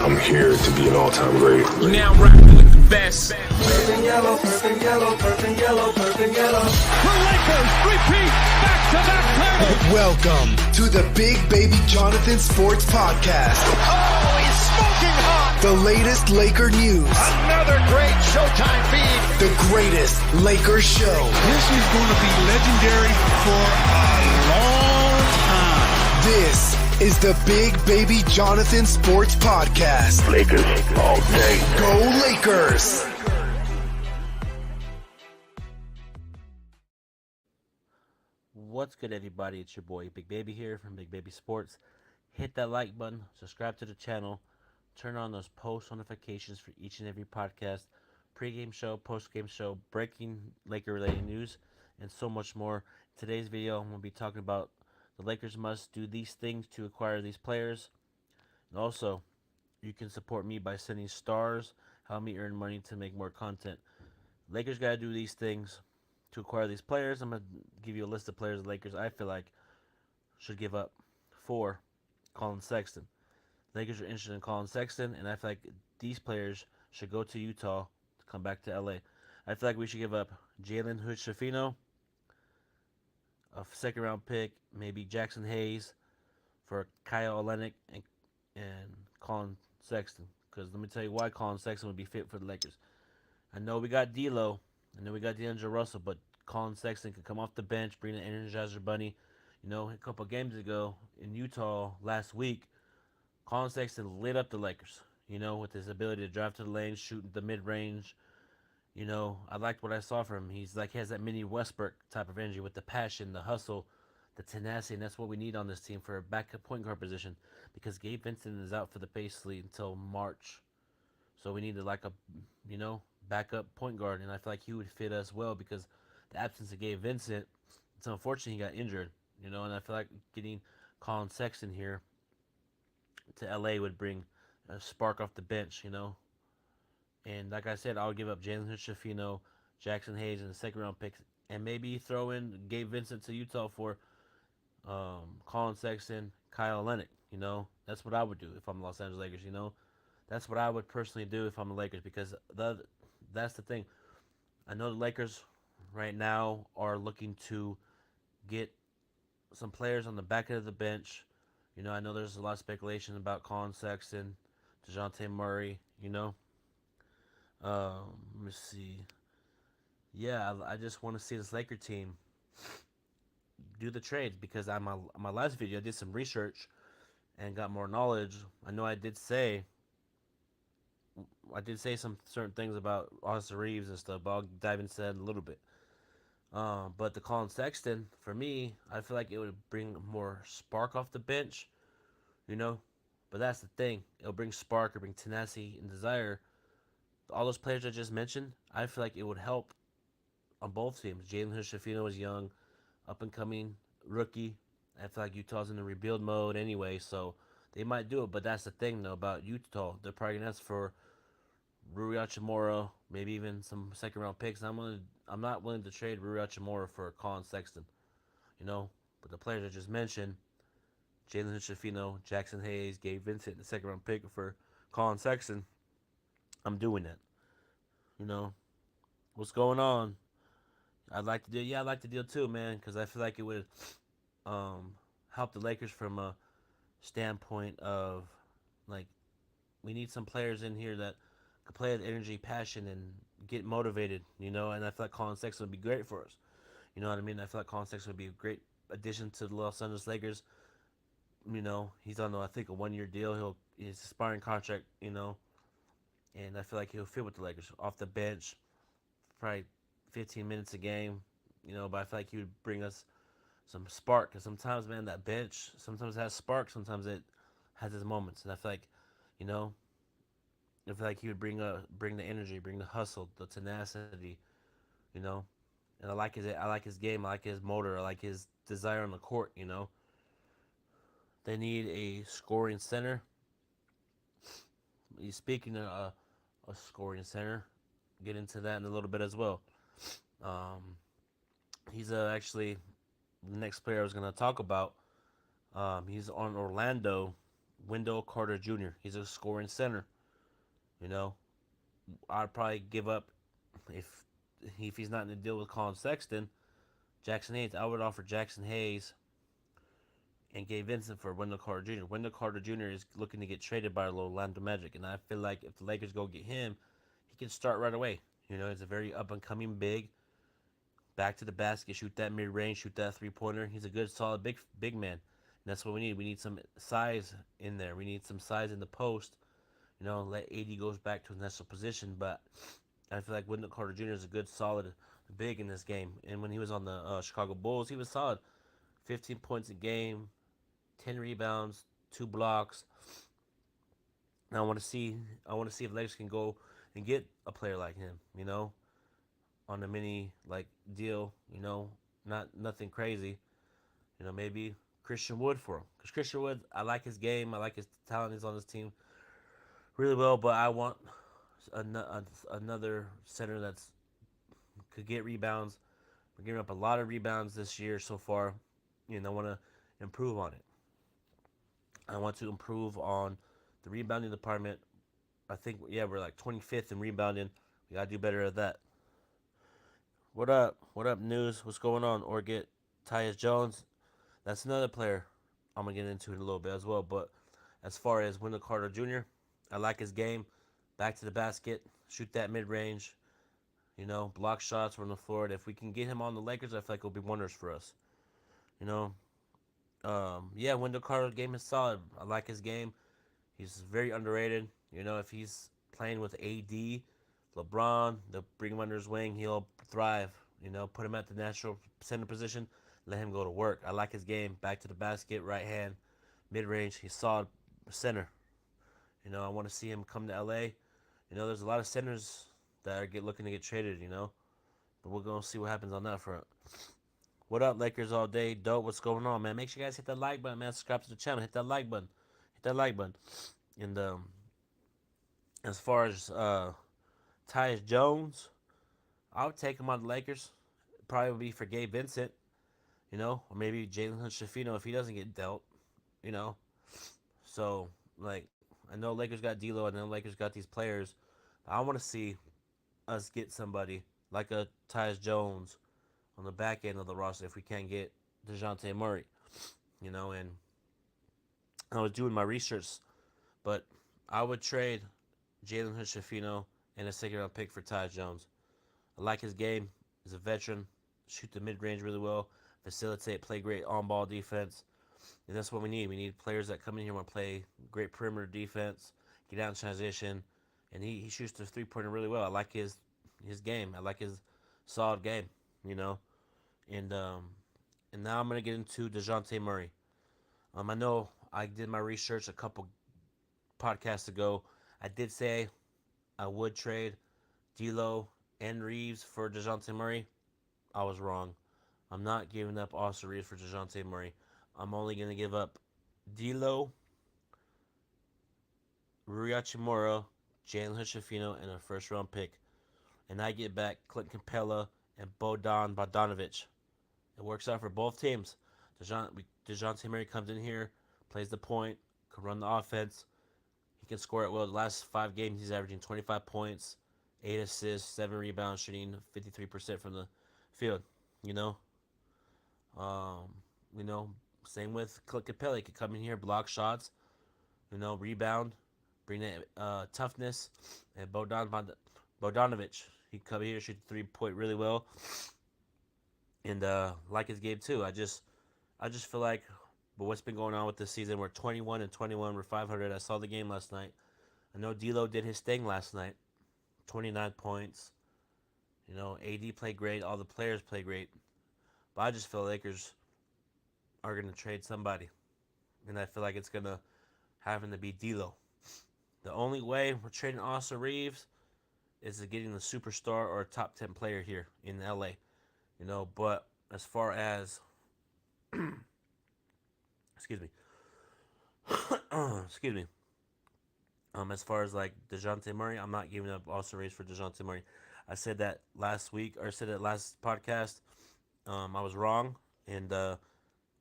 I'm here to be an all-time great. You now rocking with the best. Purple yellow, purple yellow, purple yellow, purple yellow. The Lakers repeat back-to-back titles. Welcome to the Big Baby Jonathan Sports Podcast. Oh, he's smoking hot. The latest Laker news. Another great Showtime feed. The greatest Lakers show. This is going to be legendary for a long time. This is the Big Baby Jonathan Sports Podcast. Lakers all day. Go Lakers! What's good, everybody? It's your boy Big Baby here from Big Baby Sports. Hit that like button, subscribe to the channel, turn on those post notifications for each and every podcast, pregame show, postgame show, breaking Laker related news, and so much more. Today's video, I'm going to be talking about the Lakers must do these things to acquire these players. And also, you can support me by sending stars, help me earn money to make more content. Lakers got to do these things to acquire these players. I'm going to give you a list of players the Lakers I feel like should give up for Colin Sexton. The Lakers are interested in Colin Sexton, and I feel like these players should go to Utah to come back to LA. I feel like we should give up Jalen Hood-Schifino, a second-round pick, maybe Jackson Hayes for Kyle Olynyk and Colin Sexton. Because let me tell you why Colin Sexton would be fit for the Lakers. I know we got D'Lo, I know we got D'Angelo Russell, but Colin Sexton could come off the bench, bring the Energizer Bunny. You know, a couple of games ago in Utah last week, Colin Sexton lit up the Lakers, you know, with his ability to drive to the lane, shoot the mid-range. You know, I liked what I saw from him. He has that mini Westbrook type of energy with the passion, the hustle, the tenacity, and that's what we need on this team for a backup point guard position because Gabe Vincent is out for the Pacers until March. So we needed like a, you know, backup point guard, and I feel like he would fit us well because the absence of Gabe Vincent, it's unfortunate he got injured, you know, and I feel like getting Colin Sexton here to LA would bring a spark off the bench, you know. And like I said, I'll give up Jalen Hood-Schifino, Jackson Hayes, and the second-round picks, and maybe throw in Gabe Vincent to Utah for Colin Sexton, Kyle Olynyk. You know, that's what I would do if I'm the Los Angeles Lakers. You know, that's what I would personally do if I'm the Lakers because that's the thing. I know the Lakers right now are looking to get some players on the back of the bench. You know, I know there's a lot of speculation about Colin Sexton, DeJounte Murray. You know. Let me see. Yeah, I just want to see this Laker team do the trades because on my last video I did some research and got more knowledge. I know I did say some certain things about Austin Reeves and stuff, but I'll dive into that in a little bit. But the Colin Sexton, for me, I feel like it would bring more spark off the bench, you know. But that's the thing; it'll bring spark, it'll bring tenacity and desire. All those players I just mentioned, I feel like it would help on both teams. Jalen Hood-Schifino is young, up-and-coming rookie. I feel like Utah's in the rebuild mode anyway, so they might do it. But that's the thing, though, about Utah. They're probably going to ask for Rui Hachimura, maybe even some second-round picks. I'm not willing to trade Rui Hachimura for Colin Sexton, you know. But the players I just mentioned, Jalen Hood-Schifino, Jackson Hayes, Gabe Vincent, the second-round pick for Colin Sexton, I'm doing that. You know, what's going on? I'd like to do. Yeah, I'd like to deal too, man, because I feel like it would help the Lakers from a standpoint of like we need some players in here that could play with energy, passion, and get motivated. You know, and I feel like Colin Sexton would be great for us. You know what I mean? I feel like Colin Sexton would be a great addition to the Los Angeles Lakers. You know, he's on I think a 1-year deal. His expiring contract. You know. And I feel like he'll fit with the Lakers off the bench, probably 15 minutes a game, you know. But I feel like he would bring us some spark. Because sometimes, man, that bench sometimes has spark. Sometimes it has its moments. And I feel like, you know, I feel like he would bring the energy, bring the hustle, the tenacity, you know. And I like his game. I like his motor. I like his desire on the court, you know. They need a scoring center. Speaking of a scoring center, get into that in a little bit as well. He's actually the next player I was going to talk about. He's on Orlando, Wendell Carter Jr. He's a scoring center. You know, I'd probably give up if he's not in the deal with Colin Sexton, Jackson Hayes. I would offer Jackson Hayes and Gabe Vincent for Wendell Carter Jr. Wendell Carter Jr. is looking to get traded by Orlando Magic, and I feel like if the Lakers go get him, he can start right away. You know, he's a very up and coming big. Back to the basket, shoot that mid range, shoot that 3-pointer. He's a good, solid big man. And that's what we need. We need some size in there. We need some size in the post. You know, let AD goes back to his natural position. But I feel like Wendell Carter Jr. is a good, solid big in this game. And when he was on the Chicago Bulls, he was solid. 15 points a game, 10 rebounds, 2 blocks. Now I want to see if Lakers can go and get a player like him. You know, on a mini deal. You know, nothing crazy. You know, maybe Christian Wood for him, because Christian Wood, I like his game. I like his talent. He's on this team really well, but I want another center that's could get rebounds. We're giving up a lot of rebounds this year so far. You know, I want to improve on it. I want to improve on the rebounding department. I think, we're like 25th in rebounding. We got to do better at that. What up? What up, News? What's going on? Or get Tyus Jones. That's another player I'm going to get into in a little bit as well. But as far as Wendell Carter Jr., I like his game. Back to the basket. Shoot that mid-range. You know, block shots from the floor. If we can get him on the Lakers, I feel like it'll be wonders for us. You know, Wendell Carter's game is solid. I like his game. He's very underrated. You know, if he's playing with AD, LeBron, they'll bring him under his wing. He'll thrive. You know, put him at the natural center position. Let him go to work. I like his game. Back to the basket, right hand, mid-range. He's solid center. You know, I want to see him come to LA. You know, there's a lot of centers that are looking to get traded, you know. But we're going to see what happens on that front. What up, Lakers all day? Dope, what's going on, man? Make sure you guys hit that like button, man. Subscribe to the channel. Hit that like button. Hit that like button. And as far as Tyus Jones, I would take him on the Lakers. Probably would be for Gabe Vincent, you know, or maybe Jalen Hood-Schifino if he doesn't get dealt, you know. So, I know Lakers got D'Lo, and I know Lakers got these players. I want to see us get somebody like a Tyus Jones on the back end of the roster if we can't get DeJounte Murray, you know. And I was doing my research, but I would trade Jalen Hood-Schifino and a second-round pick for Tyus Jones. I like his game. He's a veteran. Shoot the mid-range really well. Facilitate, play great on-ball defense. And that's what we need. We need players that come in here and want to play great perimeter defense, get out in transition, and he shoots the three-pointer really well. I like his game. I like his solid game, you know. And now I'm going to get into DeJounte Murray. I know I did my research a couple podcasts ago. I did say I would trade D'Lo and Reeves for DeJounte Murray. I was wrong. I'm not giving up Austin Reeves for DeJounte Murray. I'm only going to give up D'Lo, Rui Hachimura, Jalen Hood-Schifino, and a first-round pick. And I get back Clint Capella and Bojan Bogdanovic. It works out for both teams. DeJounte Murray comes in here, plays the point, can run the offense. He can score it well. The last 5 games, he's averaging 25 points, 8 assists, 7 rebounds, shooting 53% from the field. You know, same with Clint Capella. He could come in here, block shots, you know, rebound, bring that toughness. And Bogdanovic, he come here, shoot the 3-point really well, and like his game too. I just feel like, but what's been going on with this season? We're 21-21. We're 500. I saw the game last night. I know D'Lo did his thing last night. 29 points. You know, AD played great. All the players played great. But I just feel Lakers are going to trade somebody. And I feel like it's going to happen to be D'Lo. The only way we're trading Austin Reeves is getting the superstar or a top 10 player here in LA. You know, but as far as excuse me. Excuse me. As far as like DeJounte Murray, I'm not giving up Austin Reeves for DeJounte Murray. I said that last week, or I said that last podcast. I was wrong, and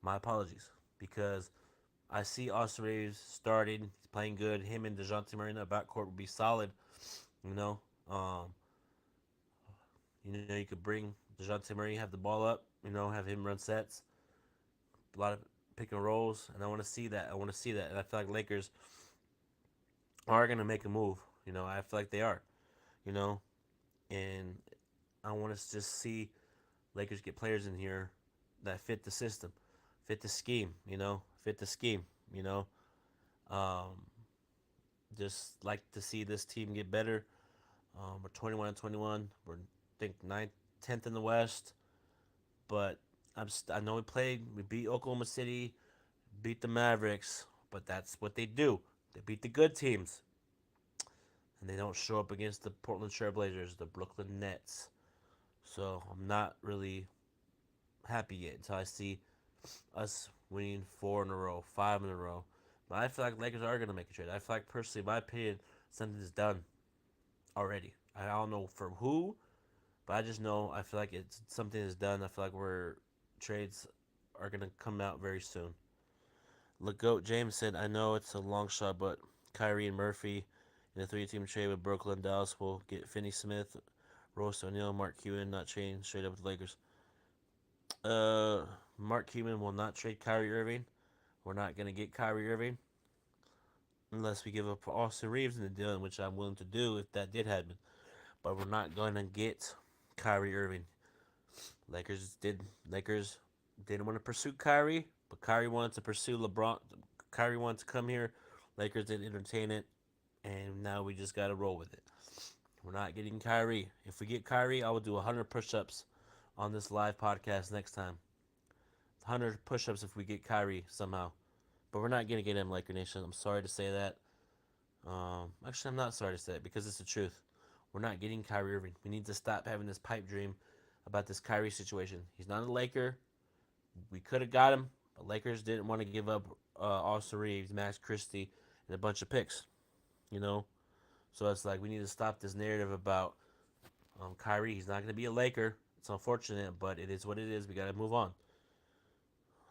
my apologies, because I see Austin Reeves starting. He's playing good. Him and DeJounte Murray in the backcourt would be solid. You know, you could bring DeJounte Murray, have the ball up. Have him run sets. A lot of pick and rolls, and I want to see that. And I feel like Lakers are gonna make a move. I feel like they are. You know, and I want to just see Lakers get players in here that fit the system, fit the scheme. Fit the scheme. You know, um, just like to see this team get better. We're 21-21. We're think 9th, 10th in the West, but I know we beat Oklahoma City, beat the Mavericks, but that's what they do. They beat the good teams, and they don't show up against the Portland Trail Blazers, the Brooklyn Nets. So I'm not really happy yet until I see us winning 4 in a row, 5 in a row. But I feel like Lakers are going to make a trade. I feel like, personally, in my opinion, something is done already. I don't know for who, but I just know I feel like something is done. I feel like trades are going to come out very soon. LeGoat James said, I know it's a long shot, but Kyrie and Murphy in a 3-team trade with Brooklyn, Dallas will get Finney Smith, Royce O'Neal, Mark Cuban, not trading straight up with the Lakers. Mark Cuban will not trade Kyrie Irving. We're not going to get Kyrie Irving unless we give up Austin Reeves in the deal, which I'm willing to do if that did happen. But we're not going to get Kyrie Irving. Lakers didn't want to pursue Kyrie, but Kyrie wanted to pursue LeBron. Kyrie wanted to come here. Lakers didn't entertain it, and now we just got to roll with it. We're not getting Kyrie. If we get Kyrie, I will do 100 push-ups on this live podcast next time. 100 push-ups if we get Kyrie somehow. But we're not going to get him, Laker Nation. I'm sorry to say that. Actually, I'm not sorry to say it because it's the truth. We're not getting Kyrie Irving. We need to stop having this pipe dream about this Kyrie situation. He's not a Laker. We could have got him, but Lakers didn't want to give up Austin Reeves, Max Christie, and a bunch of picks. So it's like we need to stop this narrative about Kyrie. He's not going to be a Laker. It's unfortunate, but it is what it is. We got to move on.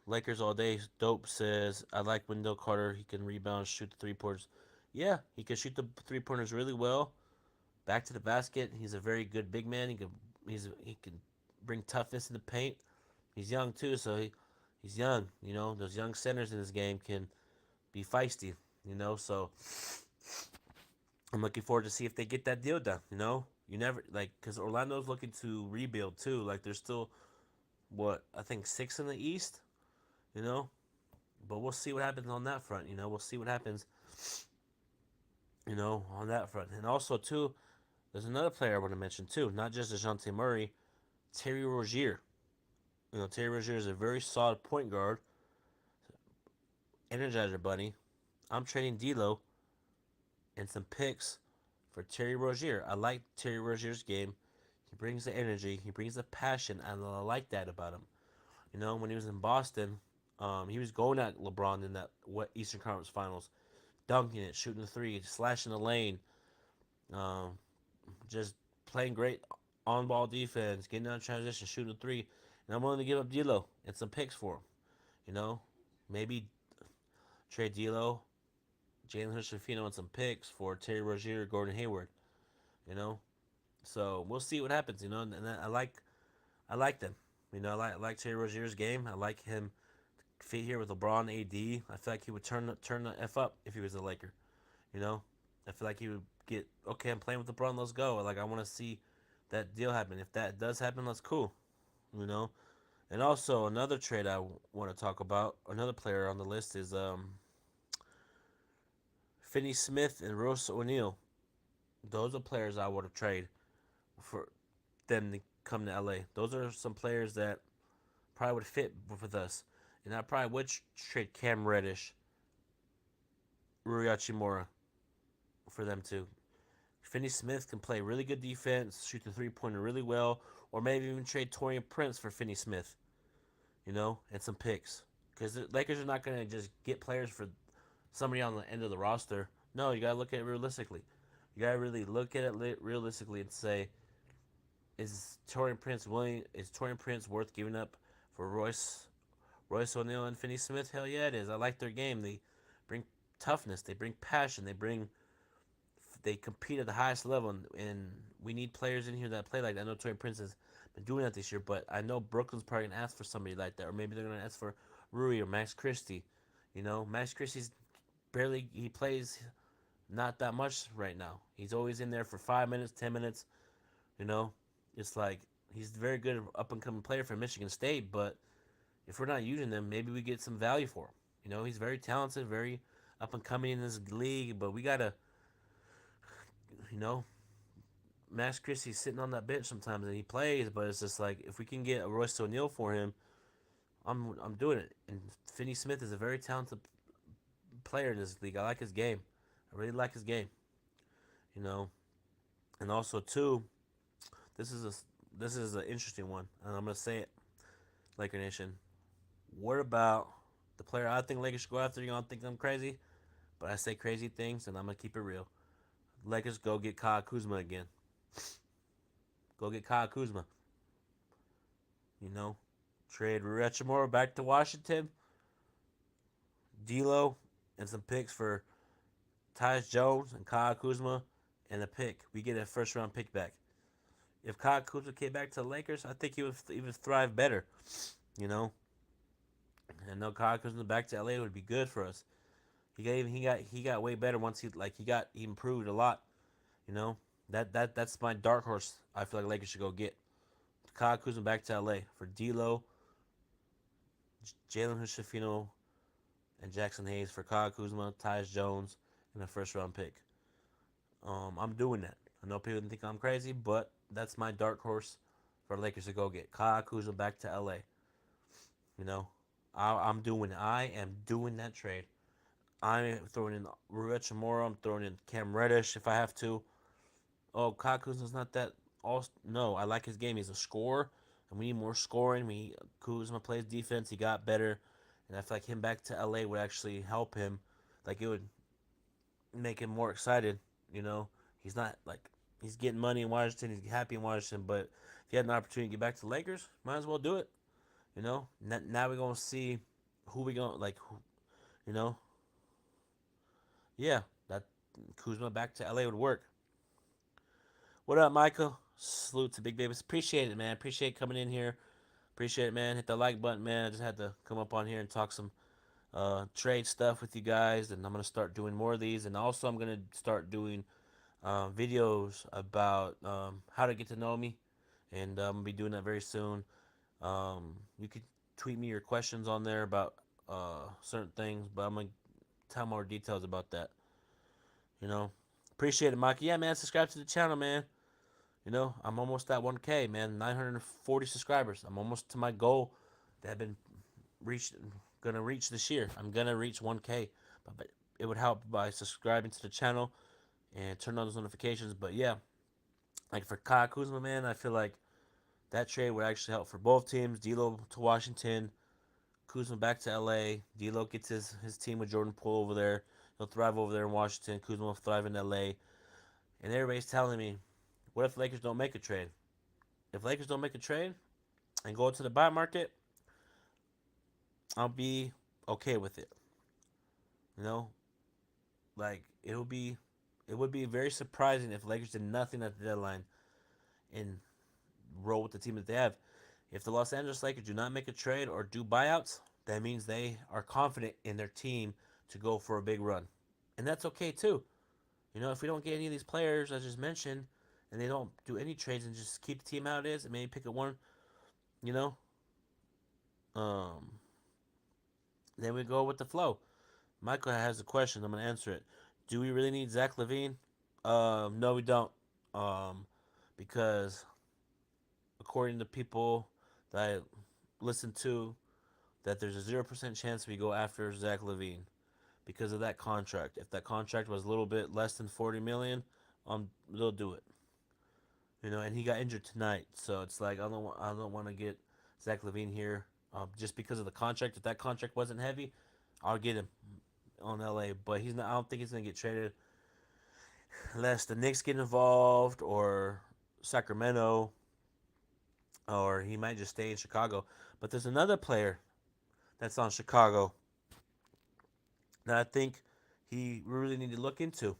Lakers all day. Dope says, I like Wendell Carter. He can rebound, shoot the three-pointers. Yeah, he can shoot the three-pointers really well. Back to the basket. He's a very good big man. He can bring toughness in the paint. He's young too, so he's young. Those young centers in this game can be feisty. So I'm looking forward to see if they get that deal done. You never because Orlando's looking to rebuild too. They're still I think 6th in the East. But we'll see what happens on that front. We'll see what happens. On that front, and also too. There's another player I want to mention too, not just DeJounte Murray, Terry Rozier. Terry Rozier is a very solid point guard. Energizer Bunny. I'm trading D'Lo and some picks for Terry Rozier. I like Terry Rozier's game. He brings the energy. He brings the passion, and I like that about him. When he was in Boston, he was going at LeBron in that Eastern Conference Finals, dunking it, shooting the three, slashing the lane. Just playing great on-ball defense, getting out of transition, shooting a three. And I'm willing to give up D'Lo and some picks for him. Maybe trade D'Lo, Jalen Hood-Schifino, and some picks for Terry Rozier, Gordon Hayward. So we'll see what happens. And I like them. I like Terry Rozier's game. I like him fit here with LeBron, AD. I feel like he would turn the F up if he was a Laker. I feel like he would get, okay, I'm playing with LeBron, let's go. I want to see that deal happen. If that does happen, that's cool. And also another trade I want to talk about, another player on the list is Finney Smith and Royce O'Neal. Those are players I would have traded for them to come to LA. Those are some players that probably would fit with us. And I probably would trade Cam Reddish, Rui Hachimura for them too. Finney Smith can play really good defense, shoot the three-pointer really well, or maybe even trade Taurean Prince for Finney Smith, and some picks. Because the Lakers are not going to just get players for somebody on the end of the roster. No, you got to look at it realistically. You got to really look at it realistically and say, is Taurean Prince worth giving up for Royce Royce O'Neal and Finney Smith, hell yeah, it is. I like their game. They bring toughness. They bring passion. They compete at the highest level, and we need players in here that play like that. I know Tory Prince has been doing that this year, but I know Brooklyn's probably gonna ask for somebody like that, or maybe they're gonna ask for Rui or Max Christie. Max Christie's he plays not that much right now. He's always in there for 5 minutes, 10 minutes. It's like he's a very good up and coming player for Michigan State, but if we're not using them, maybe we get some value for him. He's very talented, very up and coming in this league, but we gotta, you know, Max Christie's sitting on that bench sometimes and he plays, but it's just like if we can get a Royce O'Neal for him, I'm doing it. And Finney Smith is a very talented player in this league. I like his game. I really like his game. And also too, this is an interesting one, and I'm gonna say it, Laker Nation. What about the player I think Lakers should go after? You don't think I'm crazy, but I say crazy things, and I'm gonna keep it real. Lakers go get Kyle Kuzma again. Go get Kyle Kuzma. Trade Rui Hachimura back to Washington. D'Lo and some picks for Tyus Jones and Kyle Kuzma and a pick. We get a first round pick back. If Kyle Kuzma came back to the Lakers, I think he would even thrive better. And no Kyle Kuzma back to LA would be good for us. He got way better once he improved a lot. That's my dark horse. I feel like Lakers should go get Kyle Kuzma back to LA for D'Lo, Jalen Hood-Schifino, and Jackson Hayes for Kyle Kuzma, Tyus Jones, and a first round pick. I'm doing that. I know people think I'm crazy, but that's my dark horse for the Lakers to go get Kyle Kuzma back to LA. I'm doing it. I am doing that trade. I'm throwing in Rui Hachimura. I'm throwing in Cam Reddish if I have to. Oh, Kyle Kuzma's not that. No, I like his game. He's a scorer, and we need more scoring. Kuzma plays defense. He got better, and I feel like him back to LA would actually help him. Like it would make him more excited. He's not like he's getting money in Washington. He's happy in Washington, but if he had an opportunity to get back to the Lakers, might as well do it. Now we're gonna see who we gonna like. Yeah, that Kuzma back to LA would work. What up, Michael? Salute to Big Babies. Appreciate it, man. Appreciate coming in here. Appreciate it, man. Hit the like button, man. I just had to come up on here and talk some trade stuff with you guys, and I'm gonna start doing more of these. And also, I'm gonna start doing videos about how to get to know me, and I'm gonna be doing that very soon. You could tweet me your questions on there about certain things, but I'm gonna tell more details about that. Appreciate it, Mike. Yeah, man. Subscribe to the channel, man. I'm almost at 1K, man. 940 subscribers. I'm almost to my goal that I've been gonna reach this year. I'm gonna reach 1K, but it would help by subscribing to the channel and turn on those notifications. But yeah, like for Kyle Kuzma, man, I feel like that trade would actually help for both teams. D'Lo to Washington, Kuzma back to LA. D'Lo gets his team with Jordan Poole over there. He'll thrive over there in Washington. Kuzma will thrive in LA. And everybody's telling me, what if the Lakers don't make a trade? If Lakers don't make a trade and go to the buy market, I'll be okay with it. Like it would be very surprising if Lakers did nothing at the deadline and roll with the team that they have. If the Los Angeles Lakers do not make a trade or do buyouts, that means they are confident in their team to go for a big run. And that's okay too. If we don't get any of these players I just mentioned and they don't do any trades and just keep the team how it is and maybe pick a one, then we go with the flow. Michael has a question. I'm going to answer it. Do we really need Zach LaVine? No, we don't. Because according to people that I listen to, that there's a 0% chance we go after Zach LaVine because of that contract. If that contract was a little bit less than $40 million, they'll do it. And he got injured tonight, so it's like I don't want to get Zach LaVine here just because of the contract. If that contract wasn't heavy, I'll get him on LA. But he's not. I don't think he's gonna get traded unless the Knicks get involved or Sacramento, or he might just stay in Chicago. But there's another player that's on Chicago that I think we really need to look into.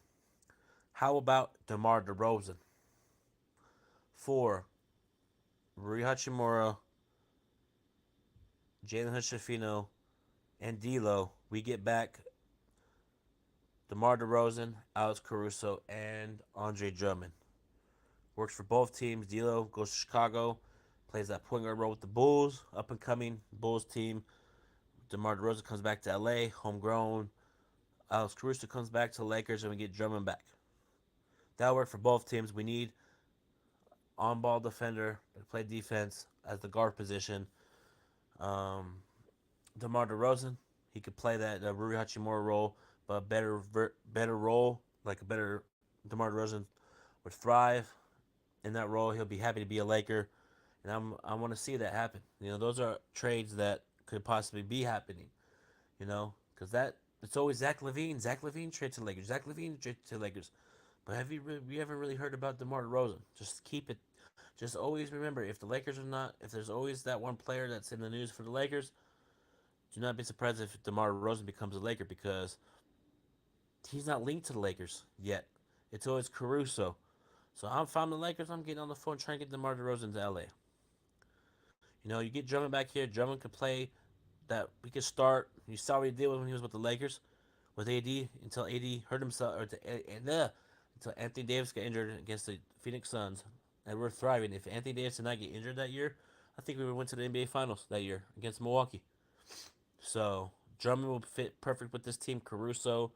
How about DeMar DeRozan? 4, Rui Hachimura, Jalen Hood-Schifino, and D'Lo. We get back DeMar DeRozan, Alex Caruso, and Andre Drummond. Works for both teams. D'Lo goes to Chicago, plays that point guard role with the Bulls, up-and-coming Bulls team. DeMar DeRozan comes back to LA, homegrown. Alex Caruso comes back to the Lakers, and we get Drummond back. That'll work for both teams. We need on-ball defender to play defense as the guard position. DeMar DeRozan, he could play that Rui Hachimura role, but better role, like a better DeMar DeRozan would thrive in that role. He'll be happy to be a Laker, and I want to see that happen. You know, those are trades that could possibly be happening. You know, because it's always Zach LaVine. Zach LaVine trade to Lakers. Zach LaVine trade to Lakers. But have you ever really heard about DeMar DeRozan? Just keep it. Just always remember, if there's always that one player that's in the news for the Lakers, do not be surprised if DeMar DeRozan becomes a Laker, because he's not linked to the Lakers yet. It's always Caruso. So if I'm the Lakers, I'm getting on the phone trying to get DeMar DeRozan to LA. You know, you get Drummond back here. Drummond could play that. We could start. You saw what he did when he was with the Lakers, with AD, until AD hurt himself, until Anthony Davis got injured against the Phoenix Suns, and we're thriving. If Anthony Davis did not get injured that year, I think we would win to the NBA Finals that year against Milwaukee. So Drummond will fit perfect with this team, Caruso,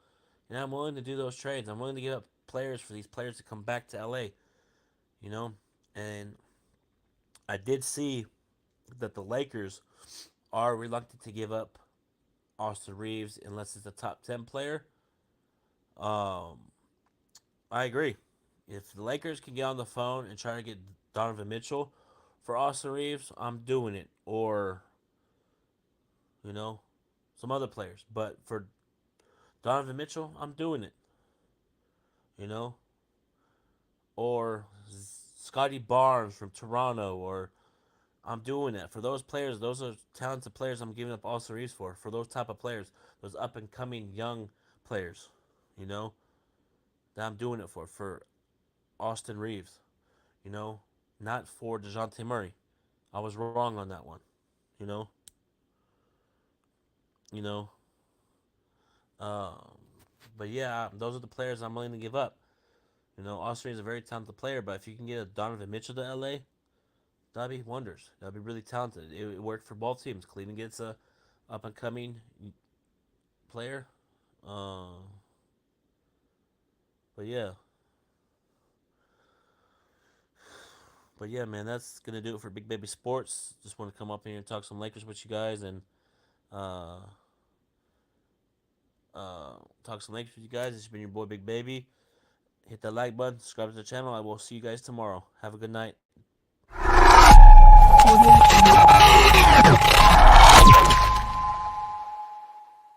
and I'm willing to do those trades. I'm willing to give up players for these players to come back to LA, you know. And I did see that the Lakers are reluctant to give up Austin Reeves unless it's a top 10 player. I agree. If the Lakers can get on the phone and try to get Donovan Mitchell for Austin Reeves, I'm doing it. Or, you know, some other players. But for Donovan Mitchell, I'm doing it. You know? Or Scotty Barnes from Toronto. Or I'm doing it. For those players, those are talented players I'm giving up Austin Reeves for. For those type of players. Those up-and-coming young players. You know? That I'm doing it for Austin Reeves, you know, not for DeJounte Murray. I was wrong on that one, you know. But yeah, those are the players I'm willing to give up. You know, Austin Reeves is a very talented player, but if you can get a Donovan Mitchell to LA, that'd be wonders. That'd be really talented. It worked for both teams. Cleveland gets a up-and-coming player. But yeah, man, that's going to do it for Big Baby Sports. Just want to come up here and talk some Lakers with you guys and talk some Lakers with you guys. This has been your boy Big Baby. Hit that like button, subscribe to the channel. I will see you guys tomorrow. Have a good night.